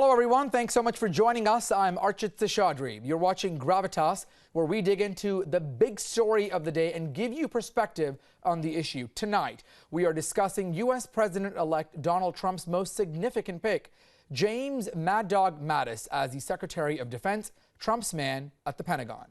Hello, everyone. Thanks so much for joining us. I'm Archit Seshadri. You're watching Gravitas, where we dig into the big story of the day and give you perspective on the issue. Tonight, we are discussing U.S. President-elect Donald Trump's most significant pick, James Mad Dog Mattis, as the Secretary of Defense, Trump's man at the Pentagon.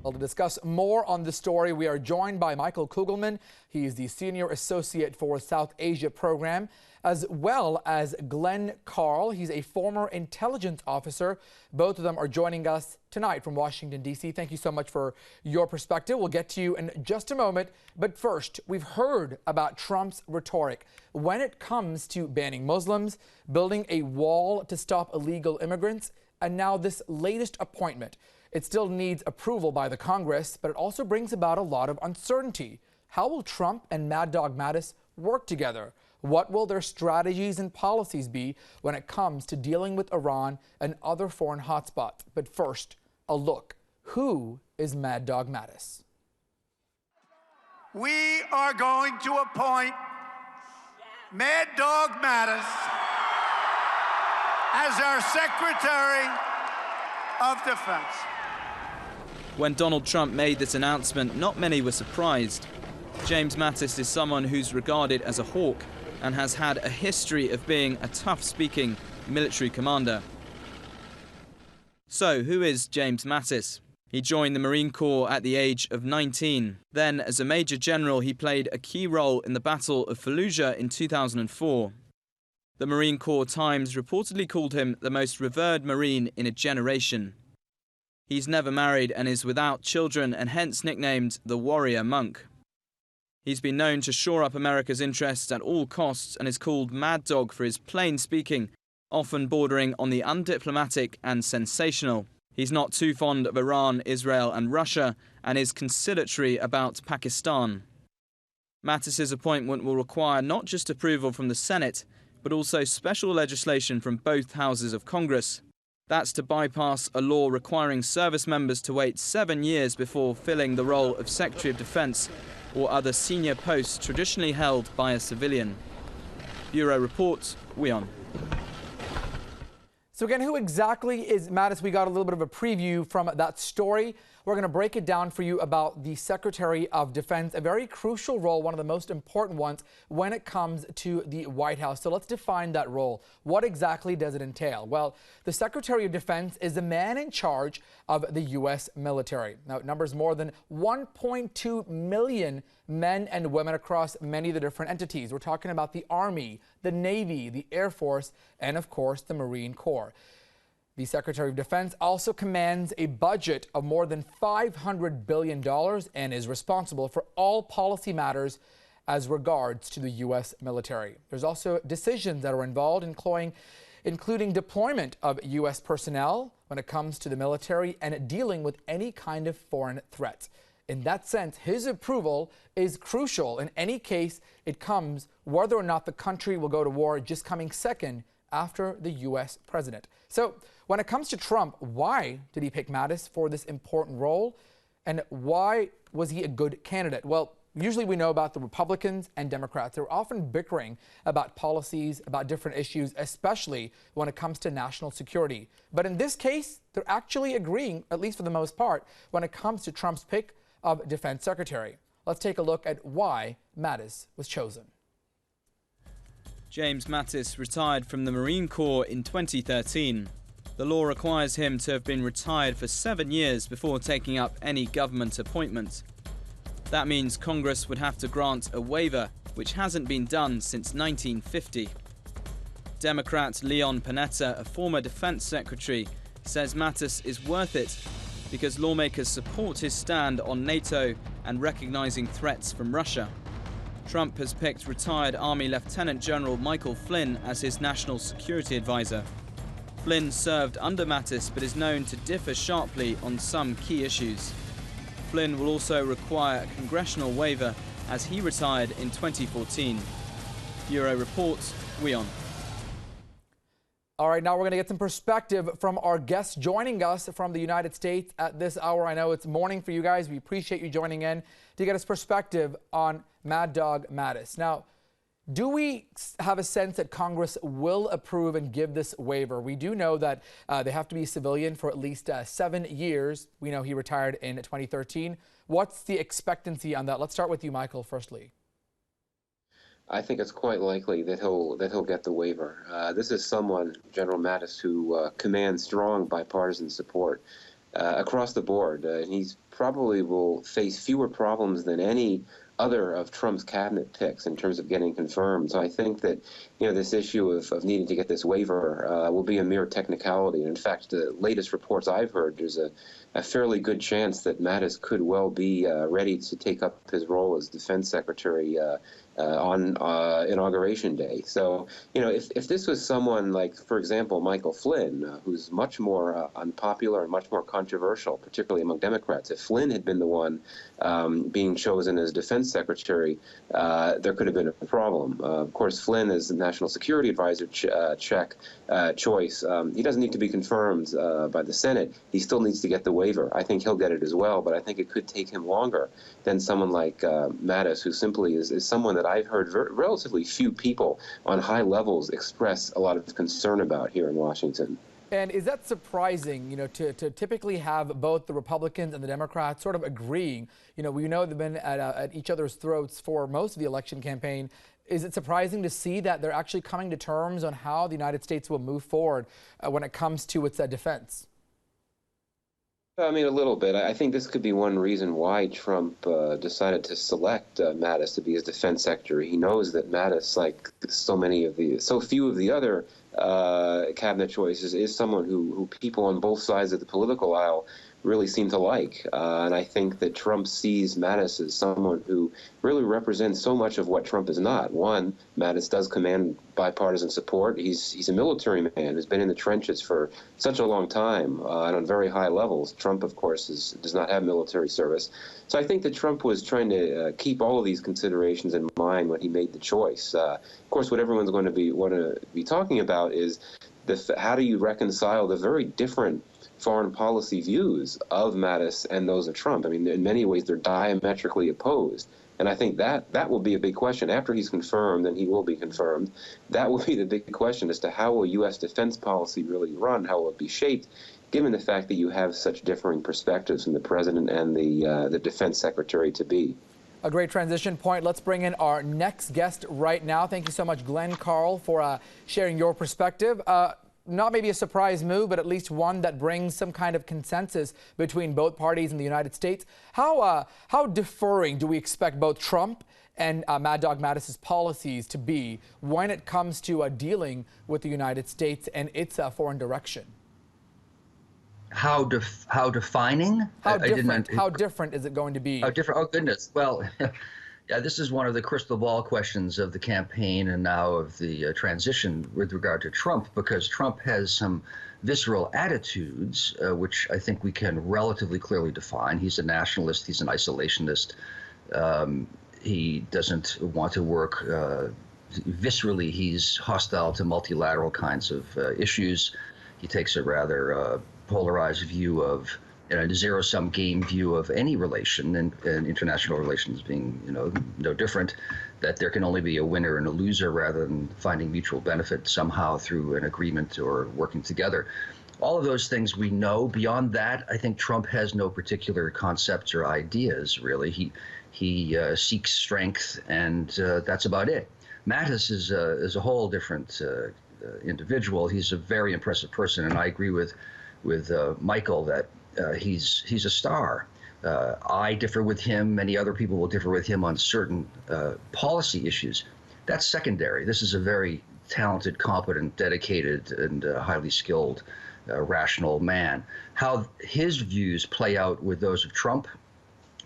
Well, to discuss more on the story, we are joined by Michael Kugelman. He is the Senior Associate for South Asia Program, as well as Glenn Carl. He's a former intelligence officer. Both of them are joining us tonight from Washington, D.C. Thank you so much for your perspective. We'll get to you in just a moment. But first, we've heard about Trump's rhetoric when it comes to banning Muslims, building a wall to stop illegal immigrants, and now this latest appointment. It still needs approval by the Congress, but it also brings about a lot of uncertainty. How will Trump and Mad Dog Mattis work together? What will their strategies and policies be when it comes to dealing with Iran and other foreign hotspots? But first, a look. Who is Mad Dog Mattis? We are going to appoint Mad Dog Mattis as our Secretary of Defense. When Donald Trump made this announcement, not many were surprised. James Mattis is someone who's regarded as a hawk and has had a history of being a tough-speaking military commander. So, who is James Mattis? He joined the Marine Corps at the age of 19. Then, as a Major General, he played a key role in the Battle of Fallujah in 2004. The Marine Corps Times reportedly called him the most revered Marine in a generation. He's never married and is without children and hence nicknamed the Warrior Monk. He's been known to shore up America's interests at all costs and is called Mad Dog for his plain speaking, often bordering on the undiplomatic and sensational. He's not too fond of Iran, Israel and Russia and is conciliatory about Pakistan. Mattis's appointment will require not just approval from the Senate, but also special legislation from both houses of Congress. That's to bypass a law requiring service members to wait 7 years before filling the role of Secretary of Defense or other senior posts traditionally held by a civilian. Bureau Report, WION. So again, who exactly is Mattis? We got a little bit of a preview from that story. We're going to break it down for you about the Secretary of Defense, a very crucial role, one of the most important ones when it comes to the White House. So let's define that role. What exactly does it entail? Well, the Secretary of Defense is the man in charge of the U.S. military. Now, it numbers more than 1.2 million men and women across many of the different entities. We're talking about the Army, the Navy, the Air Force, and of course, the Marine Corps. The Secretary of Defense also commands a budget of more than $500 billion and is responsible for all policy matters as regards to the U.S. military. There's also decisions that are involved, including deployment of U.S. personnel when it comes to the military and dealing with any kind of foreign threat. In that sense, his approval is crucial. In any case, it comes whether or not the country will go to war, just coming second after the U.S. president. So when it comes to Trump, why did he pick Mattis for this important role? And why was he a good candidate? Well, usually we know about the Republicans and Democrats. They're often bickering about policies, about different issues, especially when it comes to national security. But in this case, they're actually agreeing, at least for the most part, when it comes to Trump's pick of Defense Secretary. Let's take a look at why Mattis was chosen. James Mattis retired from the Marine Corps in 2013. The law requires him to have been retired for 7 years before taking up any government appointment. That means Congress would have to grant a waiver, which hasn't been done since 1950. Democrat Leon Panetta, a former defense secretary, says Mattis is worth it because lawmakers support his stand on NATO and recognizing threats from Russia. Trump has picked retired Army Lieutenant General Michael Flynn as his national security advisor. Flynn served under Mattis but is known to differ sharply on some key issues. Flynn will also require a congressional waiver as he retired in 2014. Bureau Report, WION. All right, now we're going to get some perspective from our guests joining us from the United States at this hour. I know it's morning for you guys. We appreciate you joining in to get us perspective on Mad Dog Mattis. Now, do we have a sense that Congress will approve and give this waiver? We do know that they have to be civilian for at least 7 years. We know he retired in 2013. What's the expectancy on that? Let's start with you, Michael, firstly. I think it's quite likely that he'll get the waiver. This is someone, General Mattis, who commands strong bipartisan support across the board. He's probably will face fewer problems than any other of Trump's cabinet picks in terms of getting confirmed. So I think that this issue of needing to get this waiver will be a mere technicality. And in fact, the latest reports I've heard, there's a fairly good chance that Mattis could well be ready to take up his role as defense secretary on Inauguration Day. So, if this was someone like, for example, Michael Flynn, who's much more unpopular and much more controversial, particularly among Democrats, if Flynn had been the one being chosen as defense secretary, there could have been a problem. Of course, Flynn is the national security advisor choice. He doesn't need to be confirmed by the Senate. He still needs to get the waiver. I think he'll get it as well, but I think it could take him longer than someone like Mattis, who simply is someone that I've heard relatively few people on high levels express a lot of concern about here in Washington. And is that surprising, to typically have both the Republicans and the Democrats sort of agreeing? We know they've been at each other's throats for most of the election campaign. Is it surprising to see that they're actually coming to terms on how the United States will move forward when it comes to its defense? I mean, a little bit. I think this could be one reason why Trump decided to select Mattis to be his defense secretary. He knows that Mattis, like so few of the other cabinet choices, is someone who people on both sides of the political aisle really seem to like. And I think that Trump sees Mattis as someone who really represents so much of what Trump is not. One, Mattis does command bipartisan support. He's a military man who's been in the trenches for such a long time and on very high levels. Trump, of course, does not have military service. So I think that Trump was trying to keep all of these considerations in mind when he made the choice. Of course, what everyone's going to want to be talking about is how do you reconcile the very different foreign policy views of Mattis and those of Trump. I mean, in many ways, they're diametrically opposed. And I think that will be a big question. After he's confirmed, and he will be confirmed, that will be the big question as to how will U.S. defense policy really run, how will it be shaped, given the fact that you have such differing perspectives from the president and the defense secretary-to-be. A great transition point. Let's bring in our next guest right now. Thank you so much, Glenn Carl, for sharing your perspective. Not maybe a surprise move, but at least one that brings some kind of consensus between both parties in the United States. How deferring do we expect both Trump and Mad Dog Mattis's policies to be when it comes to dealing with the United States and its foreign direction? How defining? How different is it going to be? How different? Oh, goodness. Well, yeah, this is one of the crystal ball questions of the campaign and now of the transition with regard to Trump, because Trump has some visceral attitudes, which I think we can relatively clearly define. He's a nationalist. He's an isolationist. He doesn't want to work viscerally. He's hostile to multilateral kinds of issues. He takes a rather polarized view of a zero-sum game view of any relation, and international relations being, no different, that there can only be a winner and a loser rather than finding mutual benefit somehow through an agreement or working together. All of those things we know. Beyond that, I think Trump has no particular concepts or ideas, really. He seeks strength, and that's about it. Mattis is a whole different individual. He's a very impressive person, and I agree with Michael that he's a star. I differ with him. Many other people will differ with him on certain policy issues. That's secondary. This is a very talented, competent, dedicated, and highly skilled, rational man. How his views play out with those of Trump,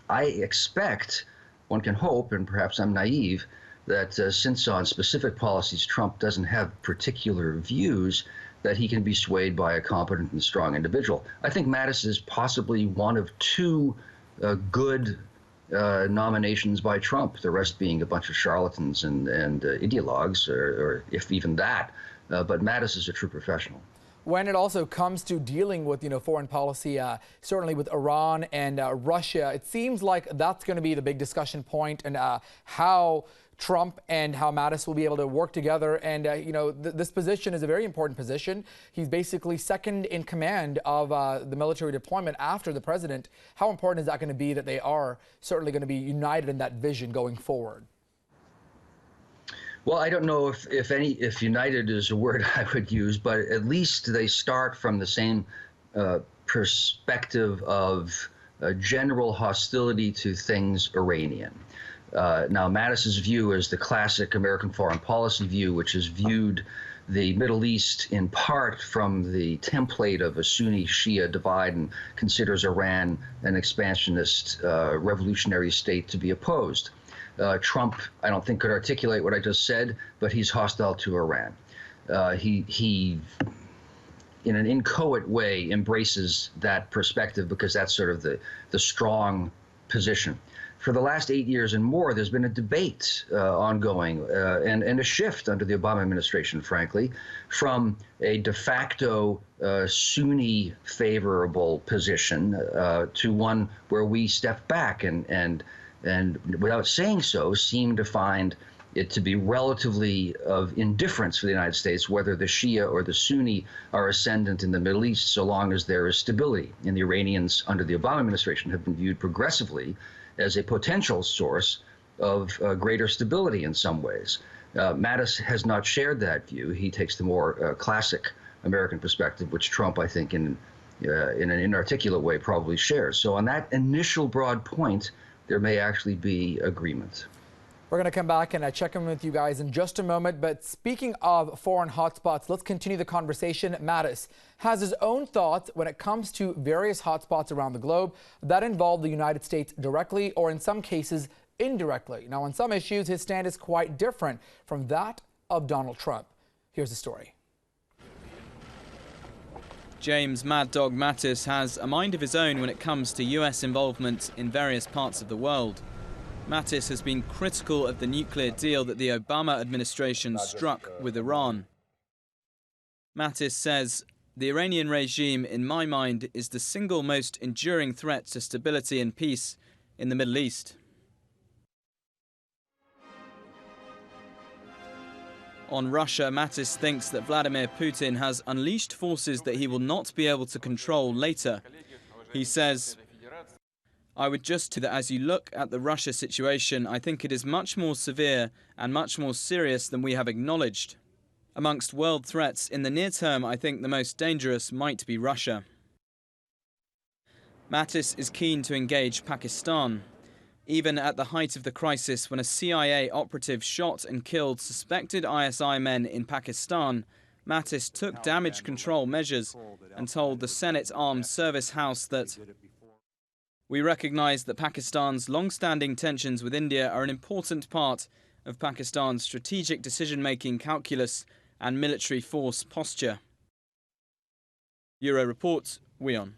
I expect, one can hope, and perhaps I'm naive, that since on specific policies Trump doesn't have particular views, that he can be swayed by a competent and strong individual. I think Mattis is possibly one of two good nominations by Trump, the rest being a bunch of charlatans and ideologues, or if even that, But Mattis is a true professional. When it also comes to dealing with, foreign policy, certainly with Iran and Russia, it seems like that's going to be the big discussion point, and how Trump and how Mattis will be able to work together. And, this position is a very important position. He's basically second in command of the military deployment after the president. How important is that going to be that they are certainly going to be united in that vision going forward? Well, I don't know if united is a word I would use, but at least they start from the same perspective of general hostility to things Iranian. Now, Mattis's view is the classic American foreign policy view, which has viewed the Middle East in part from the template of a Sunni-Shia divide and considers Iran an expansionist revolutionary state to be opposed. Trump, I don't think, could articulate what I just said, but he's hostile to Iran. He, in an inchoate way, embraces that perspective because that's sort of the strong position. For the last 8 years and more, there's been a debate ongoing and a shift under the Obama administration, frankly, from a de facto Sunni favorable position to one where we step back and without saying so, seem to find it to be relatively of indifference for the United States whether the Shia or the Sunni are ascendant in the Middle East, so long as there is stability. And the Iranians under the Obama administration have been viewed progressively as a potential source of greater stability in some ways. Mattis has not shared that view. He takes the more classic American perspective, which Trump, I think, in an inarticulate way, probably shares. So on that initial broad point, there may actually be agreement. We're going to come back and check in with you guys in just a moment. But speaking of foreign hotspots, let's continue the conversation. Mattis has his own thoughts when it comes to various hotspots around the globe that involve the United States directly or in some cases indirectly. Now, on some issues, his stand is quite different from that of Donald Trump. Here's the story. James Mad Dog Mattis has a mind of his own when it comes to US involvement in various parts of the world. Mattis has been critical of the nuclear deal that the Obama administration struck with Iran. Mattis says, "The Iranian regime, in my mind, is the single most enduring threat to stability and peace in the Middle East." On Russia, Mattis thinks that Vladimir Putin has unleashed forces that he will not be able to control later. He says, "I would just say that as you look at the Russia situation, I think it is much more severe and much more serious than we have acknowledged. Amongst world threats in the near term, I think the most dangerous might be Russia." Mattis is keen to engage Pakistan. Even at the height of the crisis, when a CIA operative shot and killed suspected ISI men in Pakistan, Mattis took damage control measures and told the Senate Armed Service House that, "We recognize that Pakistan's long-standing tensions with India are an important part of Pakistan's strategic decision-making calculus and military force posture." Euro Report, WION.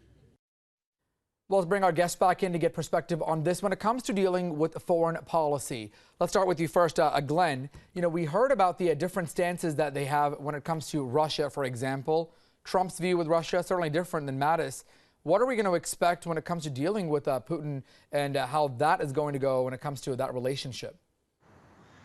Well, let's bring our guests back in to get perspective on this when it comes to dealing with foreign policy. Let's start with you first, Glenn. We heard about the different stances that they have when it comes to Russia, for example. Trump's view with Russia, certainly different than Mattis. What are we going to expect when it comes to dealing with Putin and how that is going to go when it comes to that relationship?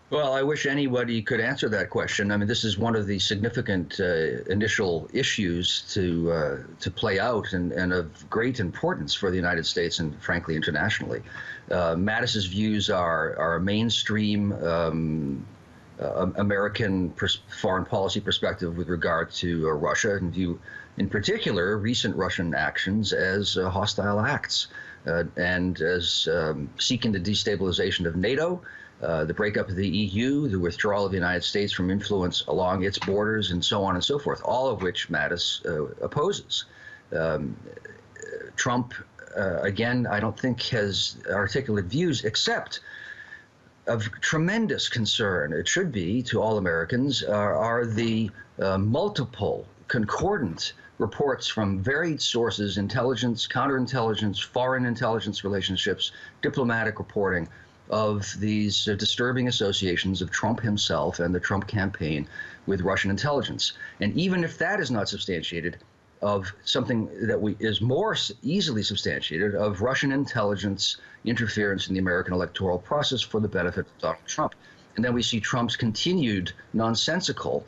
Well, I wish anybody could answer that question. I mean, this is one of the significant initial issues to play out and of great importance for the United States and, frankly, internationally. Mattis's views are a mainstream American foreign policy perspective with regard to Russia, and view, in particular, recent Russian actions as hostile acts and as seeking the destabilization of NATO, the breakup of the EU, the withdrawal of the United States from influence along its borders, and so on and so forth, all of which Mattis opposes. Trump, again, I don't think has articulate views, except of tremendous concern, it should be, to all Americans, are the multiple concordant reports from varied sources, intelligence, counterintelligence, foreign intelligence relationships, diplomatic reporting, of these disturbing associations of Trump himself and the Trump campaign with Russian intelligence. And even if that is not substantiated, of something that is more easily substantiated, of Russian intelligence interference in the American electoral process for the benefit of Donald Trump. And then we see Trump's continued nonsensical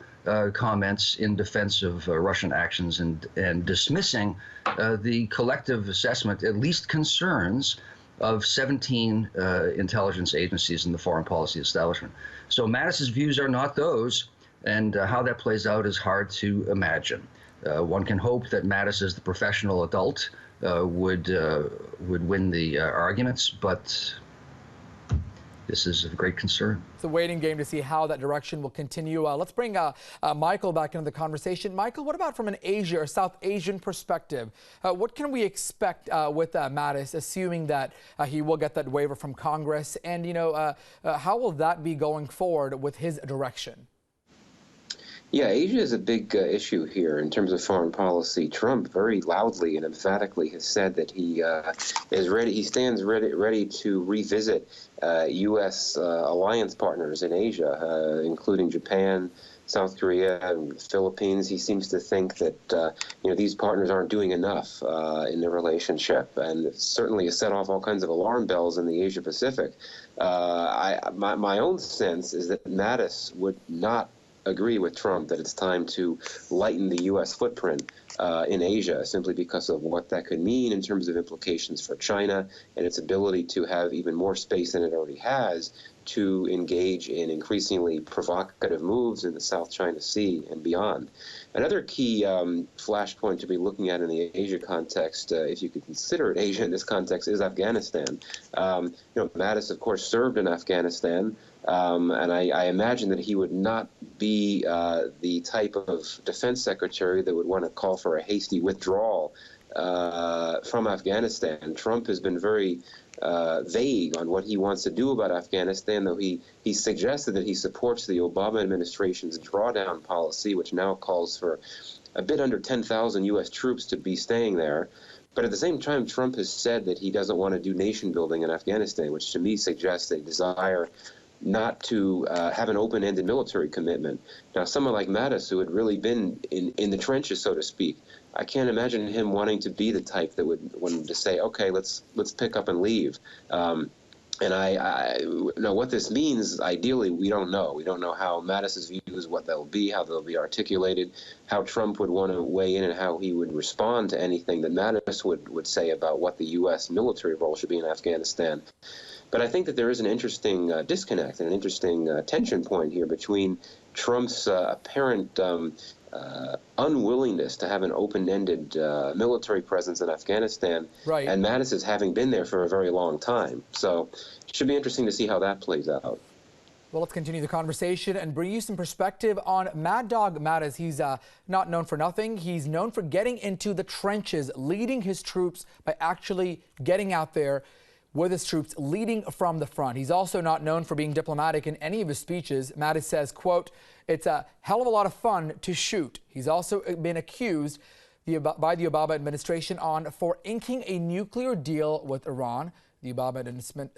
comments in defense of Russian actions and dismissing the collective assessment, at least concerns, of 17 intelligence agencies in the foreign policy establishment. So Mattis's views are not those, and how that plays out is hard to imagine. One can hope that Mattis, as the professional adult, would win the arguments, but this is of great concern. It's a waiting game to see how that direction will continue. Let's bring Michael back into the conversation. Michael, what about from an Asia or South Asian perspective? What can we expect with Mattis, assuming that he will get that waiver from Congress? And, how will that be going forward with his direction? Yeah, Asia is a big issue here in terms of foreign policy. Trump very loudly and emphatically has said that he is ready. He stands ready to revisit U.S. alliance partners in Asia, including Japan, South Korea, and the Philippines. He seems to think that these partners aren't doing enough in the relationship, and certainly has set off all kinds of alarm bells in the Asia Pacific. My own sense is that Mattis would not agree with Trump that it's time to lighten the U.S. footprint in Asia, simply because of what that could mean in terms of implications for China and its ability to have even more space than it already has to engage in increasingly provocative moves in the South China Sea and beyond. Another key flashpoint to be looking at in the Asia context, if you could consider it Asia in this context, is Afghanistan. Mattis, of course, served in Afghanistan, and I imagine that he would not be the type of defense secretary that would want to call for a hasty withdrawal from Afghanistan. Trump has been very vague on what he wants to do about Afghanistan, though he suggested that he supports the Obama administration's drawdown policy, which now calls for a bit under 10,000 U.S. troops to be staying there. But at the same time, Trump has said that he doesn't want to do nation building in Afghanistan, which to me suggests a desire not to have an open-ended military commitment. Now, someone like Mattis, who had really been in the trenches, so to speak, I can't imagine him wanting to be the type that would want to say, okay, let's pick up and leave. And I know what this means. Ideally, we don't know. We don't know how Mattis's views, what they'll be, how they'll be articulated, how Trump would want to weigh in, and how he would respond to anything that Mattis would say about what the U.S. military role should be in Afghanistan. But I think that there is an interesting disconnect and an interesting tension point here between Trump's apparent unwillingness to have an open-ended military presence in Afghanistan, right, and Mattis having been there for a very long time. So it should be interesting to see how that plays out. Well, let's continue the conversation and bring you some perspective on Mad Dog Mattis. He's not known for nothing. He's known for getting into the trenches, leading his troops by actually getting out there with his troops, leading from the front. He's also not known for being diplomatic in any of his speeches. Mattis says, quote, "It's a hell of a lot of fun to shoot." He's also been accused by the Obama administration for inking a nuclear deal with Iran. The Obama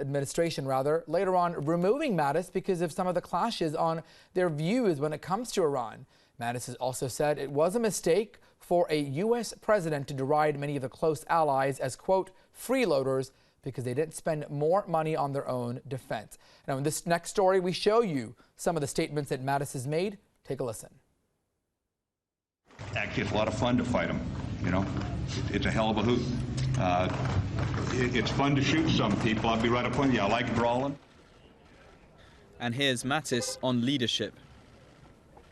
administration, later on removing Mattis because of some of the clashes on their views when it comes to Iran. Mattis has also said it was a mistake for a U.S. president to deride many of the close allies as, quote, freeloaders, because they didn't spend more money on their own defense. Now, in this next story, we show you some of the statements that Mattis has made. Take a listen. Actually, it's a lot of fun to fight them. It's a hell of a hoot. It's fun to shoot some people. I'll be right up on you. I like brawling. And here's Mattis on leadership.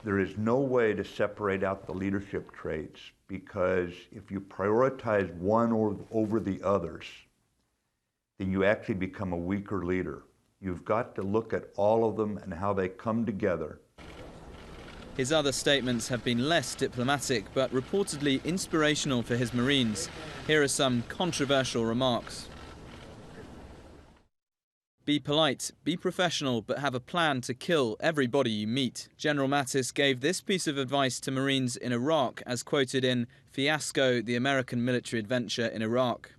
There is no way to separate out the leadership traits, because if you prioritize one over the others, then you actually become a weaker leader. You've got to look at all of them and how they come together. His other statements have been less diplomatic, but reportedly inspirational for his Marines. Here are some controversial remarks. Be polite, be professional, but have a plan to kill everybody you meet. General Mattis gave this piece of advice to Marines in Iraq, as quoted in Fiasco, the American Military Adventure in Iraq.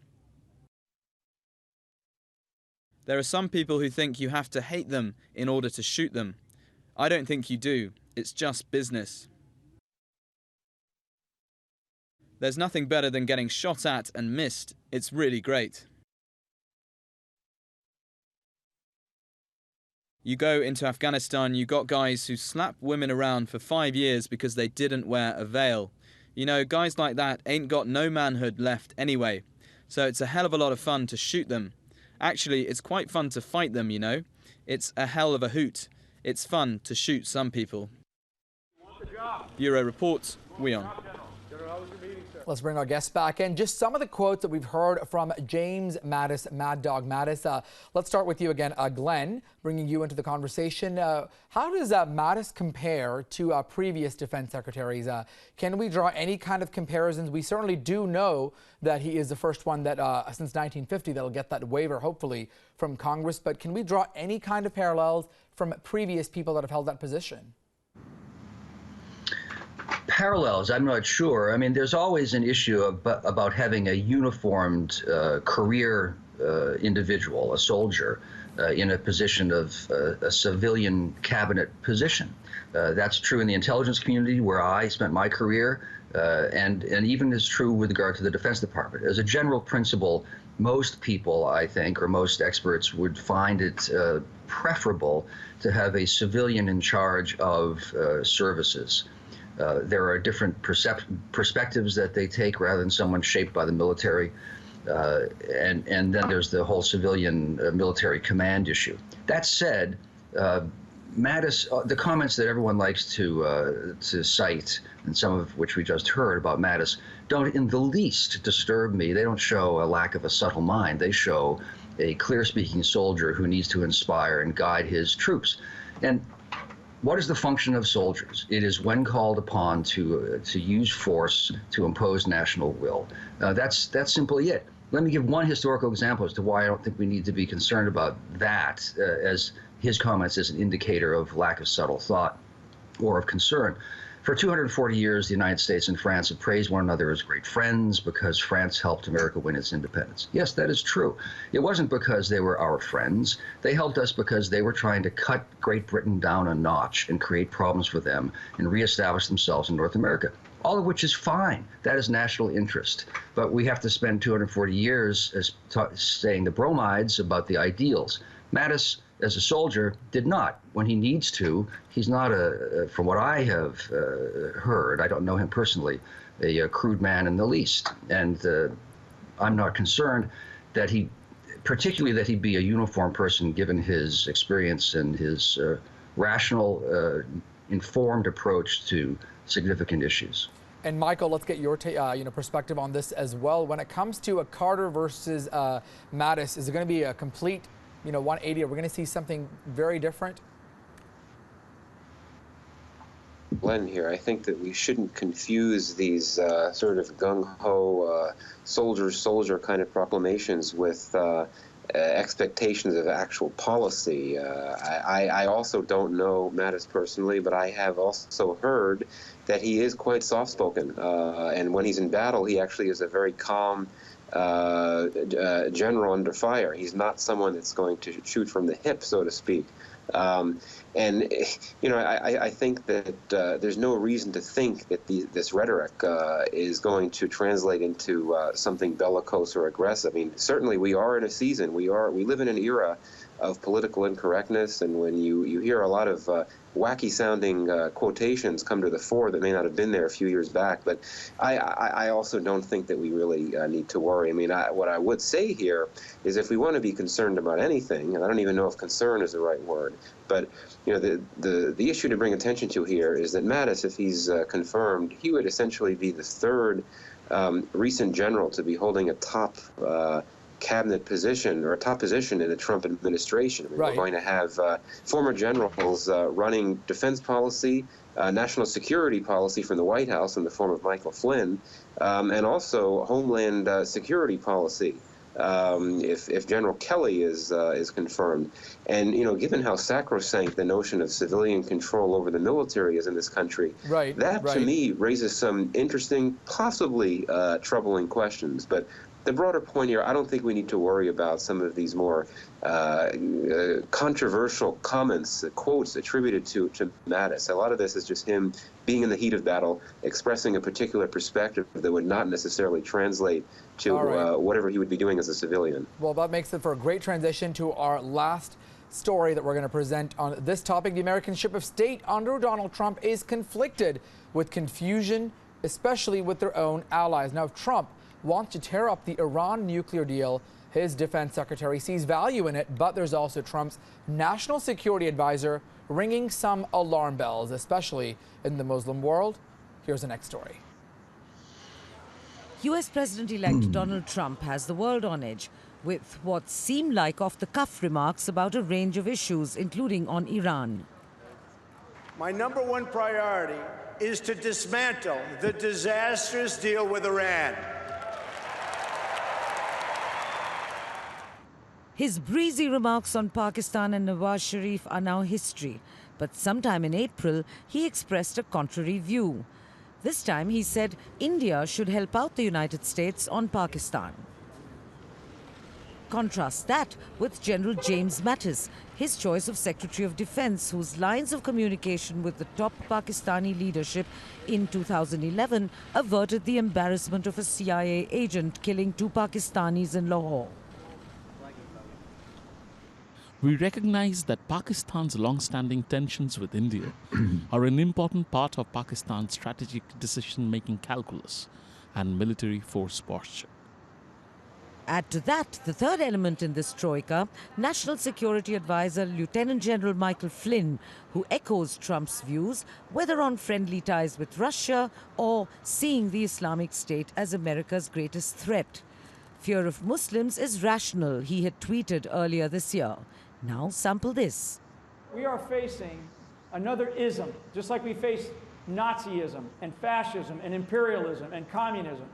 There are some people who think you have to hate them in order to shoot them. I don't think you do. It's just business. There's nothing better than getting shot at and missed. It's really great. You go into Afghanistan, you got guys who slap women around for 5 years because they didn't wear a veil. You know, guys like that ain't got no manhood left anyway. So it's a hell of a lot of fun to shoot them. Actually, it's quite fun to fight them, you know. It's a hell of a hoot. It's fun to shoot some people. Bureau reports, WION. Let's bring our guests back in. Just some of the quotes that we've heard from James Mattis, Mad Dog Mattis. Let's start with you again, Glenn, bringing you into the conversation. How does Mattis compare to previous defense secretaries? Can we draw any kind of comparisons? We certainly do know that he is the first one that since 1950 that'll get that waiver, hopefully, from Congress. But can we draw any kind of parallels from previous people that have held that position? Parallels, I'm not sure. I mean, there's always an issue about having a uniformed career individual, a soldier, in a position of a civilian cabinet position. That's true in the intelligence community where I spent my career, and even is true with regard to the Defense Department. As a general principle, most people, I think, or most experts would find it preferable to have a civilian in charge of services. There are different perspectives that they take rather than someone shaped by the military. And then there's the whole civilian military command issue. That said, Mattis, the comments that everyone likes to cite, and some of which we just heard about Mattis, don't in the least disturb me. They don't show a lack of a subtle mind. They show a clear-speaking soldier who needs to inspire and guide his troops. And what is the function of soldiers? It is when called upon to use force to impose national will. That's simply it. Let me give one historical example as to why I don't think we need to be concerned about that as his comments as an indicator of lack of subtle thought or of concern. For 240 years, the United States and France have praised one another as great friends because France helped America win its independence. Yes, that is true. It wasn't because they were our friends. They helped us because they were trying to cut Great Britain down a notch and create problems for them and reestablish themselves in North America, all of which is fine. That is national interest. But we have to spend 240 years saying the bromides about the ideals. Mattis, as a soldier, did not. When he needs to, he's not from what I have heard, I don't know him personally, a crude man in the least. And I'm not concerned that particularly that he'd be a uniform person given his experience and his rational, informed approach to significant issues. And Michael, let's get your perspective on this as well. When it comes to a Carter versus Mattis, is it going to be a complete 180? Are we going to see something very different? Glenn here. I think that we shouldn't confuse these sort of gung-ho soldier kind of proclamations with expectations of actual policy. I also don't know Mattis personally, but I have also heard that he is quite soft-spoken. And when he's in battle, he actually is a very calm general under fire. He's not someone that's going to shoot from the hip, so to speak. And I think that there's no reason to think that this rhetoric is going to translate into something bellicose or aggressive. I mean, certainly we are in a season. We live in an era of political incorrectness, and when you hear a lot of wacky-sounding quotations come to the fore that may not have been there a few years back. But I also don't think that we really need to worry. I mean, what I would say here is if we want to be concerned about anything, and I don't even know if concern is the right word, but the issue to bring attention to here is that Mattis, if he's confirmed, he would essentially be the third recent general to be holding a top cabinet position or a top position in the Trump administration. I mean, right. We're going to have former generals running defense policy, national security policy from the White House in the form of Michael Flynn, and also homeland security policy if General Kelly is confirmed. And given how sacrosanct the notion of civilian control over the military is in this country, to me raises some interesting, possibly troubling questions. But the broader point here, I don't think we need to worry about some of these more controversial comments, quotes attributed to Mattis. A lot of this is just him being in the heat of battle, expressing a particular perspective that would not necessarily translate to whatever he would be doing as a civilian. Well, that makes it for a great transition to our last story that we're going to present on this topic. The American ship of state under Donald Trump is conflicted with confusion, especially with their own allies. Now, if Trump wants to tear up the Iran nuclear deal, his defense secretary sees value in it, but there's also Trump's national security advisor ringing some alarm bells, especially in the Muslim world. Here's the next story. U.S. President-elect Donald Trump has the world on edge with what seem like off-the-cuff remarks about a range of issues, including on Iran. My number one priority is to dismantle the disastrous deal with Iran. His breezy remarks on Pakistan and Nawaz Sharif are now history, but sometime in April, he expressed a contrary view. This time, he said India should help out the United States on Pakistan. Contrast that with General James Mattis, his choice of Secretary of Defense, whose lines of communication with the top Pakistani leadership in 2011 averted the embarrassment of a CIA agent killing 2 Pakistanis in Lahore. We recognize that Pakistan's long-standing tensions with India are an important part of Pakistan's strategic decision-making calculus and military force posture. Add to that the third element in this troika, National Security Advisor Lieutenant General Michael Flynn, who echoes Trump's views, whether on friendly ties with Russia or seeing the Islamic State as America's greatest threat. Fear of Muslims is rational, he had tweeted earlier this year. Now sample this. We are facing another ism, just like we faced Nazism and fascism and imperialism and communism.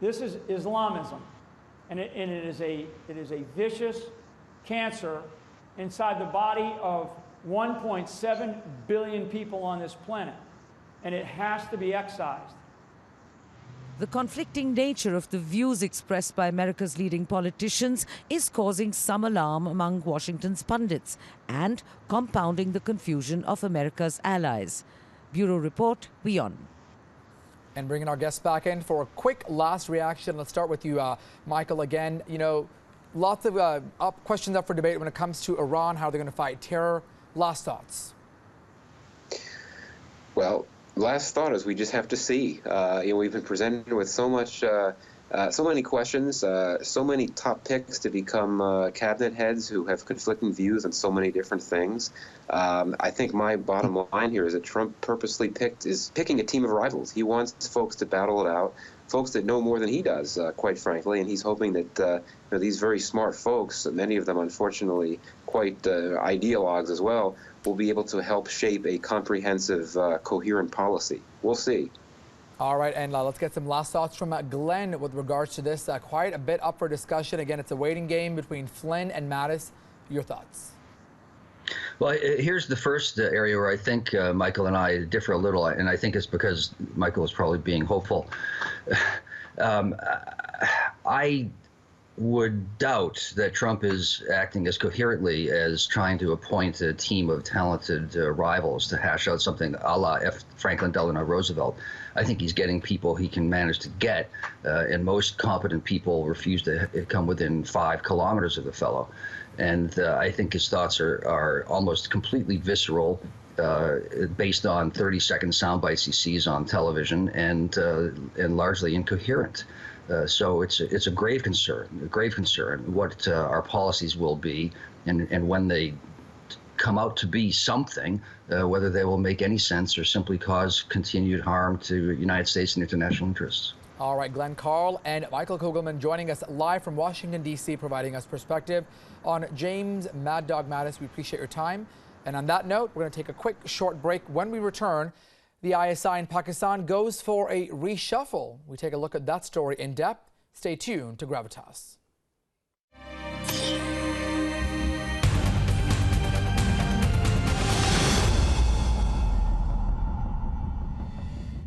This is Islamism. And it is a vicious cancer inside the body of 1.7 billion people on this planet. And it has to be excised. The conflicting nature of the views expressed by America's leading politicians is causing some alarm among Washington's pundits and compounding the confusion of America's allies. Bureau Report, WION. And bringing our guests back in for a quick last reaction. Let's start with you, Michael, again. You know, lots of questions up for debate when it comes to Iran, how they're going to fight terror. Last thoughts. Well, last thought is we just have to see. We've been presented with so much, so many questions, so many top picks to become cabinet heads who have conflicting views on so many different things. I think my bottom line here is that Trump purposely picking a team of rivals. He wants folks to battle it out, folks that know more than he does, quite frankly, and he's hoping that these very smart folks, many of them unfortunately quite ideologues as well, will be able to help shape a comprehensive, coherent policy. We'll see. All right, and let's get some last thoughts from Glenn with regards to this. Quite a bit up for discussion. Again, it's a waiting game between Flynn and Mattis. Your thoughts? Well, here's the first area where I think Michael and I differ a little, and I think it's because Michael is probably being hopeful. I would doubt that Trump is acting as coherently as trying to appoint a team of talented rivals to hash out something a la Franklin Delano Roosevelt. I think he's getting people he can manage to get, and most competent people refuse to come within 5 kilometers of the fellow. And I think his thoughts are almost completely visceral, based on 30-second sound bites he sees on television, and largely incoherent. So it's a grave concern what our policies will be, and when they come out to be something, whether they will make any sense or simply cause continued harm to the United States and international interests. All right, Glenn Carl and Michael Kugelman joining us live from Washington, D.C., providing us perspective on James Mad Dog Mattis. We appreciate your time. And on that note, we're going to take a quick short break. When we return, the ISI in Pakistan goes for a reshuffle. We take a look at that story in depth. Stay tuned to Gravitas.